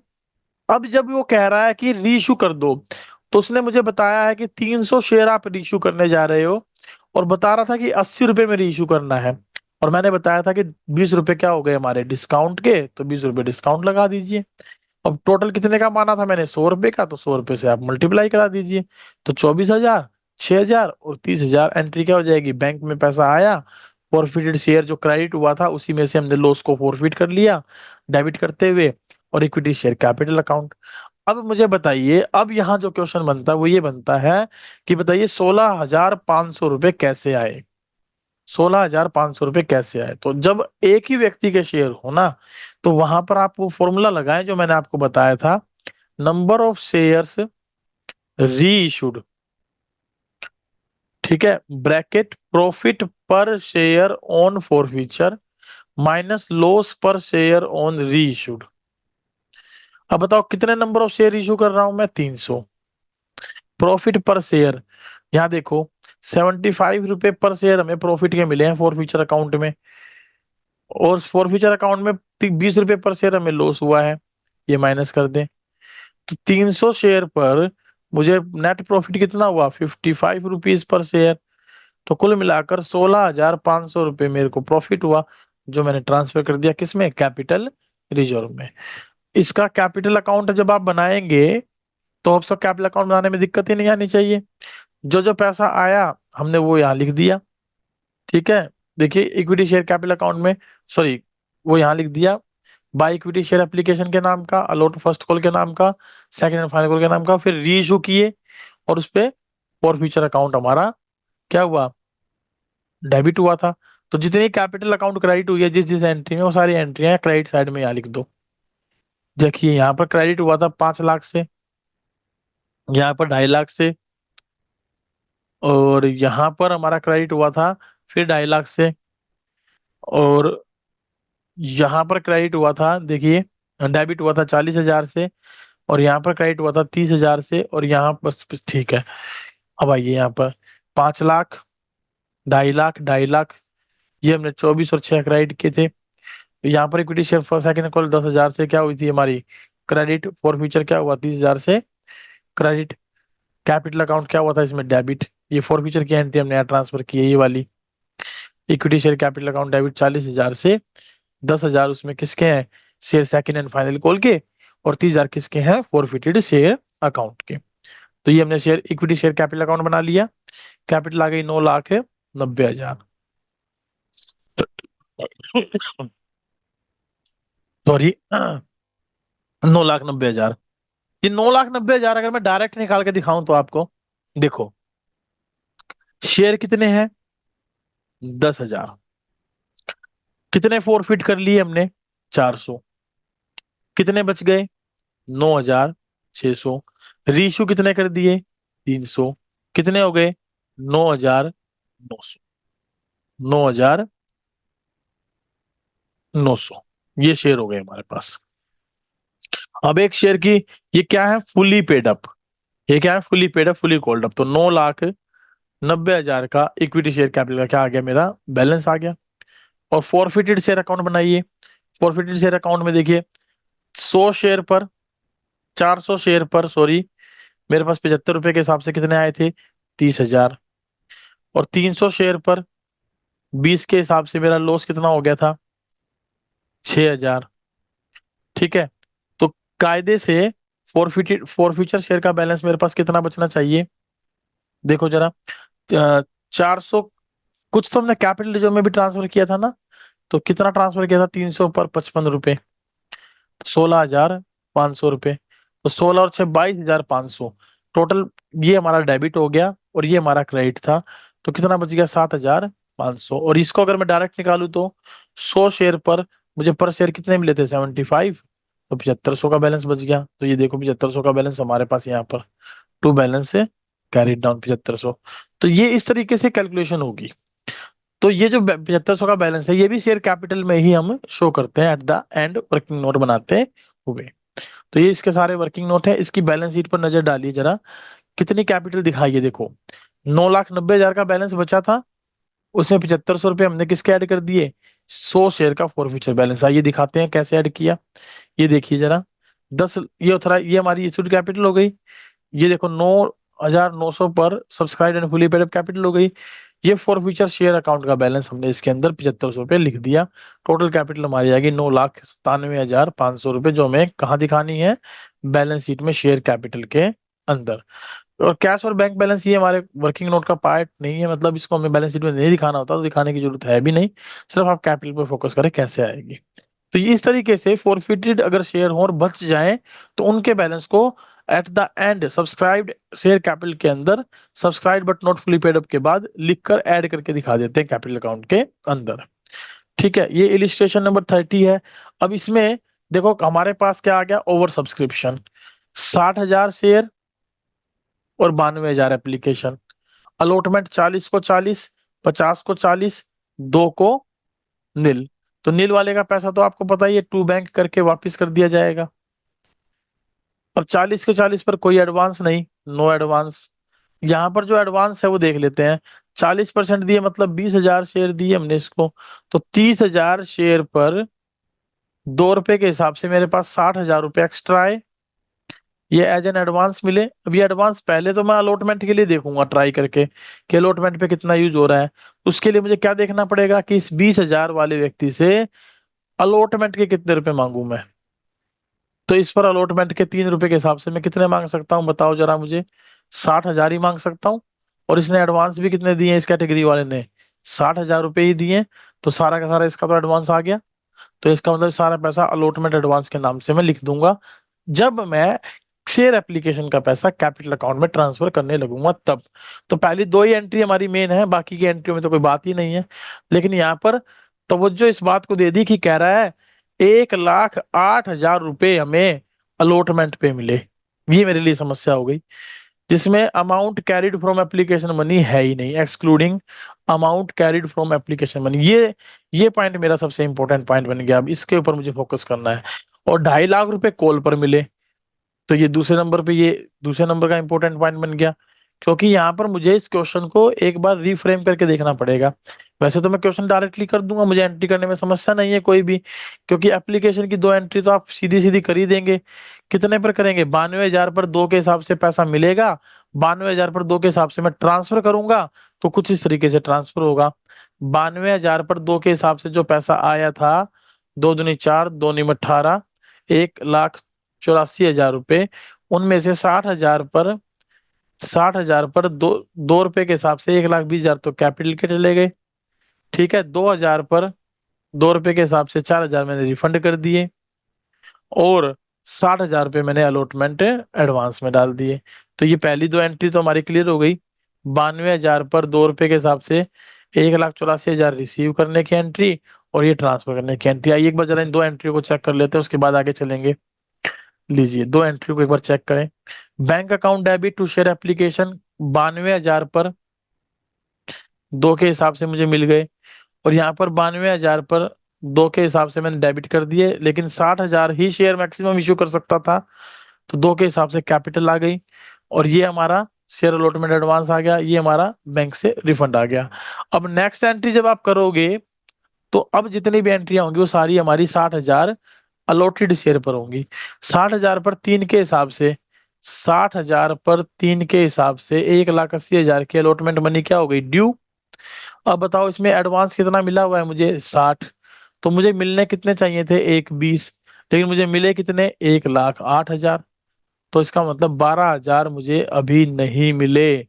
अब जब वो कह रहा है कि रीइशू कर दो, तो उसने मुझे बताया है कि 300 शेयर आप रीइशू करने जा रहे हो, और बता रहा था कि 80 रुपए में रीइशू करना है। और मैंने बताया था कि 20 रुपए क्या हो गए हमारे डिस्काउंट के, तो 20 रुपए डिस्काउंट लगा दीजिए। अब टोटल कितने का माना था मैंने? 100 रुपए का, तो 100 रुपए से आप मल्टीप्लाई करा दीजिए। तो 24,000, 6,000 और 30,000 एंट्री क्या हो जाएगी? बैंक में पैसा आया, फॉरफिटेड शेयर जो क्रेडिट हुआ था उसी में से हमने लॉस को फॉरफिट कर लिया डेबिट करते हुए, और इक्विटी शेयर कैपिटल अकाउंट। अब मुझे बताइए, अब यहाँ जो क्वेश्चन बनता है वो ये बनता है कि बताइए 16,500 रुपये कैसे आए? 16,500 रुपये कैसे आए? तो जब एक ही व्यक्ति के शेयर हो ना, तो वहां पर आप वो फॉर्मूला लगाएं जो मैंने आपको बताया था। नंबर ऑफ शेयर्स री इशूड, ठीक है, ब्रैकेट प्रॉफिट पर share on forfeiture minus loss पर शेयर ऑन री इशूड। अब बताओ कितने नंबर ऑफ शेयर इशू कर रहा हूं मैं? 300। प्रॉफिट पर शेयर, यहाँ देखो 75 रुपए पर शेयर हमें प्रॉफिट के मिले हैं फॉरफीचर अकाउंट में, और फॉरफीचर अकाउंट में 20 रुपए पर शेयर हमें लॉस हुआ है। ये माइनस कर दें, तो 300 शेयर पर मुझे नेट प्रॉफिट कितना हुआ? 55 रुपीज पर शेयर। तो कुल मिलाकर 16,500 रुपये मेरे को प्रॉफिट हुआ, जो मैंने ट्रांसफर कर दिया किसमें? कैपिटल रिजर्व में। इसका कैपिटल अकाउंट जब आप बनाएंगे, तो अब सब कैपिटल अकाउंट बनाने में दिक्कत ही नहीं आनी चाहिए। जो जो पैसा आया हमने वो यहाँ लिख दिया, ठीक है। देखिए इक्विटी शेयर कैपिटल अकाउंट में, सॉरी, वो यहाँ लिख दिया। बाय इक्विटी शेयर एप्लीकेशन के नाम का, अलॉट फर्स्ट कॉल के नाम का, सेकंड एंड फाइनल कॉल के नाम का, फिर री इशू किए, और उस पे फॉर फ्यूचर अकाउंट हमारा क्या हुआ? डेबिट हुआ था। तो जितनी कैपिटल अकाउंट क्रेडिट हुई है जिस जिस एंट्री में, वो सारी एंट्रियां क्रेडिट साइड में यहाँ लिख दो। देखिए यहाँ पर क्रेडिट हुआ था 5 लाख से, यहाँ पर 2.5 लाख से, और यहाँ पर हमारा क्रेडिट हुआ था फिर 2.5 लाख से, और यहाँ पर क्रेडिट हुआ था, देखिए डेबिट हुआ था 40,000 से, और यहाँ पर क्रेडिट हुआ था 30,000 से, और यहाँ बस ठीक है। अब आइए यहाँ पर 5 लाख, 2.5 लाख, 2.5 लाख, ये हमने 24 और 6 क्रेडिट किए थे। तो यहाँ पर equity share first second call 10,000 से क्या हुई थी हमारी? क्रेडिट। फॉर फ्यूचर क्या हुआ? 30,000 से क्रेडिट। कैपिटल अकाउंट क्या हुआ था इसमें? डेबिट। ये फॉर फ्यूचर की एंट्री हमने यहाँ ट्रांसफर की है, ये वाली। Equity share capital account debit 40,000 से, 10,000 उसमें किसके हैं? Share second and final call के, और 30,000 किसके हैं? फॉरफिटेड शेयर अकाउंट के। तो ये हमने share equity share capital account बना लिया। कैपिटल आ गई 9,90,000, सॉरी 9,90,000। ये 9,90,000 अगर मैं डायरेक्ट निकाल के दिखाऊं तो आपको, देखो शेयर कितने हैं? 10,000। कितने फोरफिट कर लिए हमने? 400। कितने बच गए? 9,600। रीशू कितने कर दिए? 300। कितने हो गए? 9,900। 9,900 ये शेयर हो गए हमारे पास। अब एक शेयर की, ये क्या है? Fully paid up. ये क्या है? Fully paid up, fully called up. तो 9,90,000 का इक्विटी शेयर कैपिटल का क्या आ गया? मेरा बैलेंस आ गया। और फॉरफिटेड शेयर अकाउंट बनाइए। फॉरफिटेड शेयर अकाउंट में देखिए 100 शेयर पर, 400 शेयर पर, सॉरी, मेरे पास 75 रुपए के हिसाब से कितने आए थे? 30,000। और 300 शेयर पर 20 के हिसाब से मेरा लॉस कितना हो गया था? 6,000। ठीक है। कायदे से फॉरफीचर शेयर का बैलेंस मेरे पास कितना बचना चाहिए? देखो जरा, 400, कुछ तो हमने कैपिटल रिजर्व में भी ट्रांसफर किया था ना, तो कितना ट्रांसफर किया था? 300 पर 55 रुपए, 16,500 रुपए। तो 16 और 6 22,500 टोटल, ये हमारा डेबिट हो गया और ये हमारा क्रेडिट था। तो कितना बच गया? 7,500। और इसको अगर मैं डायरेक्ट निकालू तो 100 शेयर पर मुझे पर शेयर कितने मिले थे? 75। तो 7,500 का बैलेंस बच गया। तो ये देखो 7,500 का बैलेंस हमारे पास यहाँ पर टू बैलेंस से कैरी डाउन 7,500। तो ये इस तरीके से कैलकुलेशन होगी। तो ये जो 7,500 का बैलेंस है, ये भी शेयर कैपिटल में ही हम शो करते हैं at the end, working note बनाते हुए। तो ये इसके सारे वर्किंग नोट है। इसकी बैलेंस शीट पर नजर डालिए जरा, कितनी कैपिटल दिखाई है। देखो 9,90,000 का बैलेंस बचा था, उसमें 7,500 रुपये हमने किसके ऐड कर दिए? 100 शेयर का फॉरफीचर बैलेंस। आइए दिखाते हैं कैसे ऐड किया। ये देखिए जरा, 10, ये हमारी इशूड कैपिटल हो गई। ये देखो 9,900 पर subscribe and fully paid capital हो गई। ये फॉरफीचर शेयर अकाउंट का बैलेंस हमने इसके अंदर 7,500 रुपये लिख दिया। टोटल कैपिटल हमारी आएगी 9,97,500 रुपये, जो हमें कहाँ दिखानी है? बैलेंस शीट में शेयर कैपिटल के अंदर। और कैश और बैंक बैलेंस ये हमारे वर्किंग नोट का पार्ट नहीं है, मतलब इसको हमें बैलेंस शीट में नहीं दिखाना होता, तो दिखाने की जरूरत है भी नहीं। सिर्फ आप कैपिटल पर फोकस करें कैसे आएगी। तो ये इस तरीके से फॉरफिटेड अगर शेयर हो और बच जाए, तो उनके बैलेंस को at the end subscribed share capital के अंदर, subscribe but not fully paid up के बाद लिखकर ऐड करके दिखा देते हैं कैपिटल अकाउंट के अंदर। ठीक है, ये इलिस्ट्रेशन नंबर 30 है। अब इसमें देखो हमारे पास क्या आ गया? ओवर सब्सक्रिप्शन, 60,000 शेयर और 92,000 एप्लीकेशन। अलॉटमेंट 40 को 40, 50 को 40, 2 को नील। तो नील वाले का पैसा तो आपको पता ही है, टू बैंक करके वापस कर दिया जाएगा। अब 40 के 40 पर कोई एडवांस नहीं, नो एडवांस। यहाँ पर जो एडवांस है वो देख लेते हैं। 40% दिए मतलब 20,000 शेयर दिए हमने इसको। तो 30,000 शेयर पर 2 रुपए के हिसाब से मेरे पास 60,000 रुपये एक्स्ट्रा आए, ये एज एन एडवांस मिले। अब ये एडवांस पहले तो मैं अलॉटमेंट के लिए देखूंगा ट्राई करके कि अलॉटमेंट पे कितना यूज हो रहा है। उसके लिए मुझे क्या देखना पड़ेगा कि इस 20,000 वाले व्यक्ति से अलॉटमेंट के कितने रुपए मांगू मैं। तो इस पर अलॉटमेंट के 3 रुपए के हिसाब से मैं कितने मांग सकता हूँ? बताओ जरा मुझे। 60,000 ही मांग सकता हूँ। और इसने एडवांस भी कितने दिए? इस कैटेगरी वाले ने 60,000 रुपये ही दिए। तो सारा का सारा इसका तो एडवांस आ गया। तो इसका मतलब सारा पैसा अलॉटमेंट एडवांस के नाम से मैं लिख दूंगा जब मैं शेयर एप्लीकेशन का पैसा कैपिटल अकाउंट में ट्रांसफर करने लगूंगा तब। तो पहली 2 ही एंट्री हमारी मेन है, बाकी की एंट्री में तो कोई बात ही नहीं है। लेकिन यहाँ पर तवज्जो इस बात को दे दी कि कह रहा है 1,08,000 रुपये हमें अलॉटमेंट पे मिले। ये मेरे लिए समस्या हो गई, जिसमें amount carried from application money है ही नहीं, excluding amount carried from application money. ये पॉइंट मेरा सबसे इंपॉर्टेंट पॉइंट बन गया। अब इसके ऊपर मुझे फोकस करना है। और 2.5 लाख रुपए कॉल पर मिले, तो ये दूसरे नंबर पे, ये दूसरे नंबर का इंपॉर्टेंट पॉइंट बन गया। क्योंकि यहाँ पर मुझे इस क्वेश्चन को एक बार रीफ्रेम करके देखना पड़ेगा। वैसे तो मैं क्वेश्चन डायरेक्टली कर दूंगा, मुझे एंट्री करने में समस्या नहीं है कोई भी, क्योंकि एप्लीकेशन की 2 एंट्री तो आप सीधी सीधी कर ही देंगे। कितने पर करेंगे? 92,000 पर 2 के हिसाब से पैसा मिलेगा, 92,000 पर 2 के हिसाब से मैं ट्रांसफर करूंगा, तो कुछ इस तरीके से ट्रांसफर होगा। 92,000 पर 2 के हिसाब से जो पैसा आया था, 2 दूनी 4, 2 नीम 18, 1,84,000 रुपये। उनमें से 60,000 पर 2 रुपए के हिसाब से 1,20,000 तो कैपिटल के चले गए। ठीक है, 2,000 पर 2 रुपए के हिसाब से 4,000 मैंने रिफंड कर दिए, और 60,000 रुपये मैंने अलॉटमेंट एडवांस में डाल दिए। तो ये पहली 2 एंट्री तो हमारी क्लियर हो गई। 92,000 पर 2 रुपए के हिसाब से 1,84,000 रिसीव करने की एंट्री, और ये ट्रांसफर करने की एंट्री। आइए एक बार जरा इन 2 एंट्री को चेक कर लेते हैं, उसके बाद आगे चलेंगे। लीजिए 2 एंट्री को एक बार चेक करें। Bank account debit to share application 92,000 पर 2 के हिसाब से मुझे मिल गए, और यहाँ पर 92,000 पर 2 के हिसाब से मैंने डेबिट कर दिए, लेकिन 60,000 ही शेयर मैक्सिमम इश्यू कर सकता था, तो 2 के हिसाब से कैपिटल आ गई, और ये हमारा शेयर अलॉटमेंट एडवांस आ गया, ये हमारा बैंक से रिफंड आ गया। अब नेक्स्ट एंट्री जब आप करोगे, तो अब जितनी भी एंट्रियां होंगी वो सारी हमारी 60,000 अलॉटेड शेयर पर होंगी। 60,000 पर 3 के हिसाब से, 60,000 पर 3 के हिसाब से 1,80,000 की अलॉटमेंट मनी क्या हो गई? ड्यू। अब बताओ इसमें एडवांस कितना मिला हुआ है मुझे? 60। तो मुझे मिलने कितने चाहिए थे? 1,20। लेकिन मुझे मिले कितने, 1,08,000। तो इसका मतलब 12,000 मुझे अभी नहीं मिले।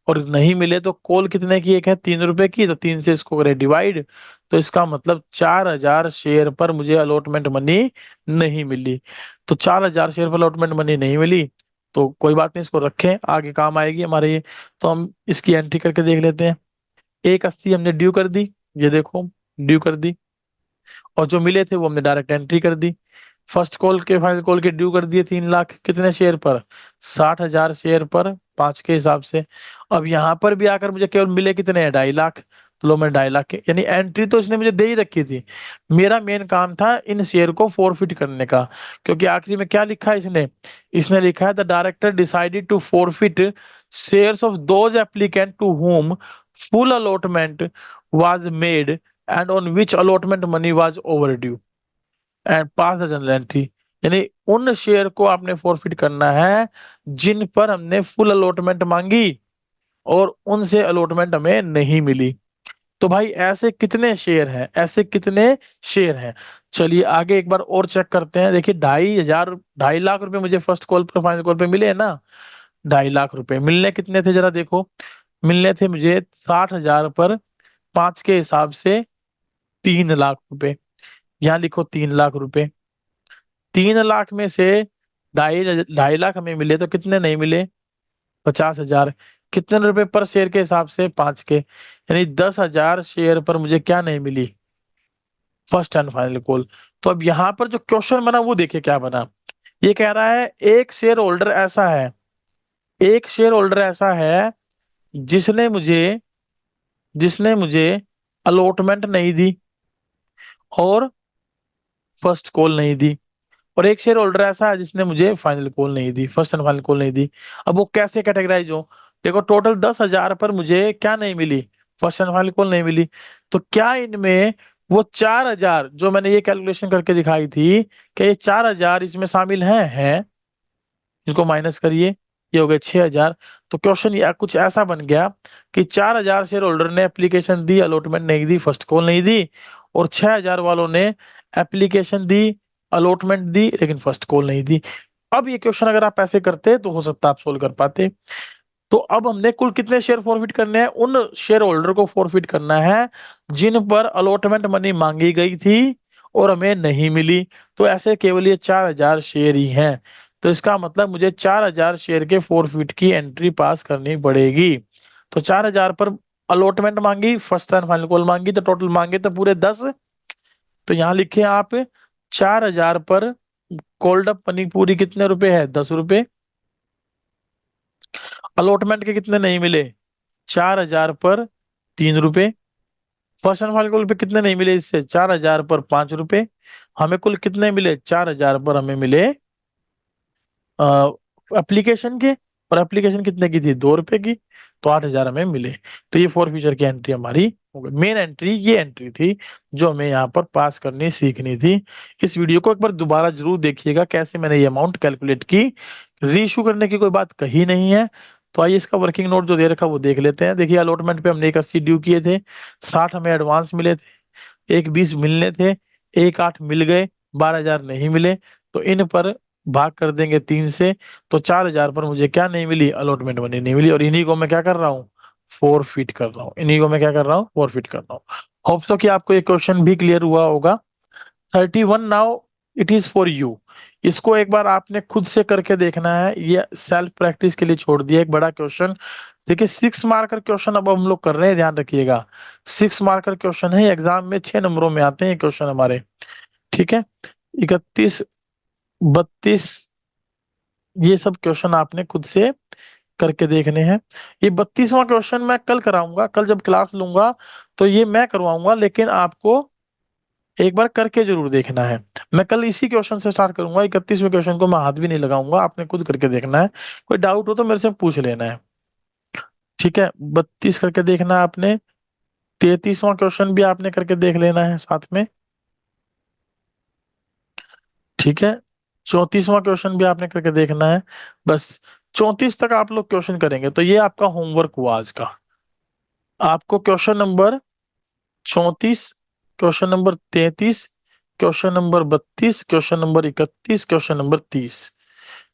और नहीं मिले तो कॉल कितने की एक है, 3 रुपए की, तो 3 से इसको करें डिवाइड। तो इसका मतलब 4,000 शेयर पर मुझे अलॉटमेंट मनी नहीं मिली। तो 4,000 शेयर पर अलॉटमेंट मनी नहीं मिली, तो कोई बात नहीं, इसको रखें, आगे काम आएगी हमारे ये। तो हम इसकी एंट्री करके देख लेते हैं। 1,80 हमने ड्यू कर दी, ये देखो, ड्यू कर दी। और जो मिले थे वो हमने डायरेक्ट एंट्री कर दी। फर्स्ट कॉल के फाइनल कॉल के ड्यू कर दिए 3 लाख, कितने शेयर पर, 60,000 शेयर पर 5 के हिसाब से। अब यहाँ पर भी आकर मुझे केवल मिले कितने हैं, 2.5 लाख। तो लो, मैं 2.5 लाख के, यानी एंट्री तो इसने मुझे दे ही रखी थी। मेरा मेन काम था इन शेयर को फॉरफिट करने का। क्योंकि आखिरी में क्या लिखा है इसने, इसने लिखा है the director decided to forfeit shares of those applicant to whom full allotment was made and on which allotment money was over due and pass the general entry. यानी उन शेयर को आपने फॉरफिट करना है जिन पर हमने फुल अलॉटमेंट मांगी और उनसे अलॉटमेंट हमें नहीं मिली। तो भाई ऐसे कितने शेयर हैं, ऐसे कितने शेयर हैं। चलिए आगे एक बार और चेक करते हैं। देखिए 2,500, 2.5 लाख रुपए मुझे फर्स्ट कॉल पर फाइनल कॉल पे मिले हैं ना। 2.5 लाख रुपए मिलने कितने थे जरा देखो, मिलने थे मुझे 60,000 पर 5 के हिसाब से 3 लाख रुपए। यहाँ लिखो 3 लाख रुपए। 3 लाख में से 2.5 लाख हमें मिले तो कितने नहीं मिले, 50,000। कितने रुपए पर शेयर के हिसाब से, 5 के, यानी 10,000 शेयर पर मुझे क्या नहीं मिली, फर्स्ट एंड फाइनल कॉल। तो अब यहाँ पर जो क्वेश्चन बना वो देखिए क्या बना। ये कह रहा है एक शेयर होल्डर ऐसा है, एक शेयर होल्डर ऐसा है जिसने मुझे, जिसने मुझे अलॉटमेंट नहीं दी और फर्स्ट कॉल नहीं दी। और एक शेयर होल्डर ऐसा है जिसने मुझे फाइनल कॉल नहीं दी, फर्स्ट एंड फाइनल कॉल नहीं दी। अब वो कैसे कैटेगराइज हो, देखो टोटल 10,000 पर मुझे क्या नहीं मिली, फर्स्ट एंड फाइनल कॉल नहीं मिली। तो क्या इनमें वो 4,000 जो मैंने ये कैलकुलेशन करके दिखाई थी, क्या ये 4,000 इसमें शामिल हैं? इसको माइनस करिए, ये हो गए 6,000। तो क्वेश्चन ये कुछ ऐसा बन गया कि 4,000 शेयर होल्डर ने एप्लीकेशन दी, अलॉटमेंट नहीं दी, फर्स्ट कॉल नहीं दी। और 6,000 वालों ने एप्लीकेशन दी, अलॉटमेंट दी, लेकिन फर्स्ट कॉल नहीं दी। अब ये क्वेश्चन अगर आप ऐसे करते तो हो सकता है आप सोल्व कर पाते। तो अब हमने कुल कितने शेयर फॉरफिट करने हैं, उन शेयर होल्डर को फॉरफिट करना है जिन पर अलॉटमेंट मनी मांगी गई थी और हमें नहीं मिली। तो ऐसे केवल ये 4,000 शेयर ही हैं। तो इसका मतलब मुझे 4,000 शेयर के फॉरफिट की एंट्री पास करनी पड़ेगी। तो 4,000 पर अलॉटमेंट मांगी, फर्स्ट एंड फाइनल कॉल मांगी, तो टोटल मांगे तो पूरे 10। तो यहाँ लिखे आप 4,000 पर कॉल्ड अप मनी पूरी कितने रुपए है, 10 रुपए। अलॉटमेंट के कितने नहीं मिले, 4,000 पर 3 रुपए। फर्स्ट एंड फाइनल कॉल पे कितने नहीं मिले, इससे 4,000 पर 5 रुपए। हमें कुल कितने मिले, 4,000 पर हमें मिले एप्लीकेशन के। और एप्लीकेशन कितने की थी, 2 रुपए की। तो 8,000 हमें मिले। तो ये फोर फ्यूचर की एंट्री हमारी हो गई। मेन एंट्री ये एंट्री थी जो हमें यहाँ पर पास करनी सीखनी थी। इस वीडियो को एक बार दोबारा जरूर देखिएगा कैसे मैंने ये अमाउंट कैलकुलेट की। रीइश्यू करने की कोई बात कही नहीं है। तो आइए इसका वर्किंग नोट जो दे रखा वो देख लेते हैं। देखिए अलॉटमेंट पे हमने 1,80 ड्यू किए थे, 60 हमें एडवांस मिले थे, 1,20 मिलने थे, 1,08 मिल गए, 12,000 नहीं मिले। तो इन पर भाग कर देंगे 3 से। तो 4,000 पर मुझे क्या नहीं मिली, अलॉटमेंट मनी नहीं मिली। और इन्हीं को मैं क्या कर रहा हूँ, फोर फिट कर रहा हूँ। इन्हीं को मैं क्या कर रहा हूँ, फोर फिट कर रहा हूँ। होप सो कि आपको ये क्वेश्चन भी क्लियर हुआ होगा। 31 now it is for you. इसको एक बार आपने खुद से करके देखना है, ये सेल्फ प्रैक्टिस के लिए छोड़ दिया। एक बड़ा क्वेश्चन देखिए, 6 मार्कर क्वेश्चन अब हम लोग कर रहे हैं, ध्यान रखिएगा। 6 मार्कर क्वेश्चन है, एग्जाम में 6 नंबरों में आते हैं ये क्वेश्चन हमारे। ठीक है, 31, 32, ये सब क्वेश्चन आपने खुद से करके देखने हैं। ये 32वां क्वेश्चन मैं कल कराऊंगा, कल जब क्लास लूंगा तो ये मैं करवाऊंगा, लेकिन आपको एक बार करके जरूर देखना है। मैं कल इसी क्वेश्चन से स्टार्ट करूंगा, 31वें क्वेश्चन को मैं हाथ भी नहीं लगाऊंगा, आपने खुद करके देखना है। कोई डाउट हो तो मेरे से पूछ लेना है। ठीक है, 32 करके देखना है आपने। 33वां क्वेश्चन भी आपने करके देख लेना है साथ में। ठीक है, 34वां क्वेश्चन भी आपने करके देखना है। बस 34 तक आप लोग क्वेश्चन करेंगे तो ये आपका होमवर्क हुआ आज का। आपको question number 34, question number 33, question number 32, question number 31, question number 30।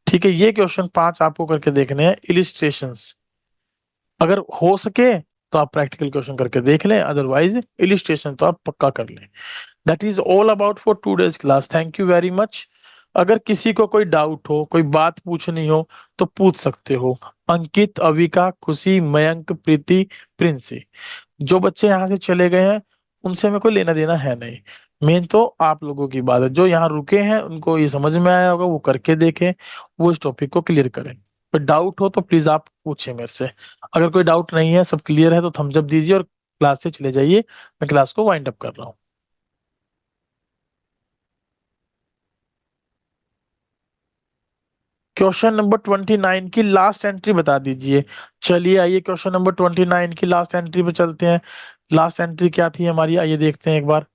ठीक है, ये क्वेश्चन 5 आपको करके देखने हैं इलिस्ट्रेशंस। अगर हो सके तो आप प्रैक्टिकल क्वेश्चन करके देख लें, अदरवाइज इलिस्ट्रेशन तो आप पक्का कर लें। That is all about for today's class. Thank you very much. अगर किसी को कोई डाउट हो, कोई बात पूछनी हो तो पूछ सकते हो। अंकित, अविका, खुशी, मयंक, प्रीति, प्रिंसी, जो बच्चे यहाँ से चले गए हैं उनसे हमें कोई लेना देना है नहीं। मेन तो आप लोगों की बात है, जो यहाँ रुके हैं उनको ये समझ में आया होगा, वो करके देखें, वो इस टॉपिक को क्लियर करें। कोई डाउट हो तो प्लीज आप पूछें मेरे से। अगर कोई डाउट नहीं है, सब क्लियर है, तो थम्स अप दीजिए और क्लास से चले जाइए। मैं क्लास को वाइंड अप कर रहा हूँ। क्वेश्चन नंबर 29 की लास्ट एंट्री बता दीजिए। चलिए आइए क्वेश्चन नंबर 29 की लास्ट एंट्री पे चलते हैं। लास्ट एंट्री क्या थी हमारी, आइए देखते हैं एक बार।